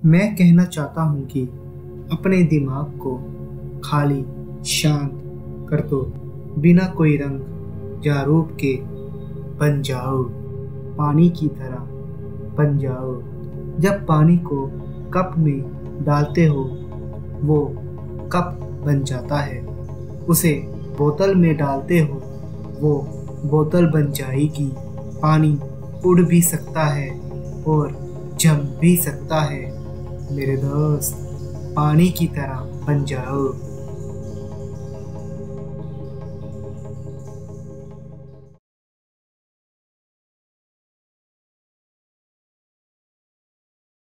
मैं कहना चाहता हूँ कि अपने दिमाग को खाली शांत कर दो, बिना कोई रंग या रूप के बन जाओ, पानी की तरह बन जाओ। जब पानी को कप में डालते हो वो कप बन जाता है, उसे बोतल में डालते हो वो बोतल बन जाएगी। पानी उड़ भी सकता है और जम भी सकता है। मेरे दोस्त, पानी की तरह बन जाओ।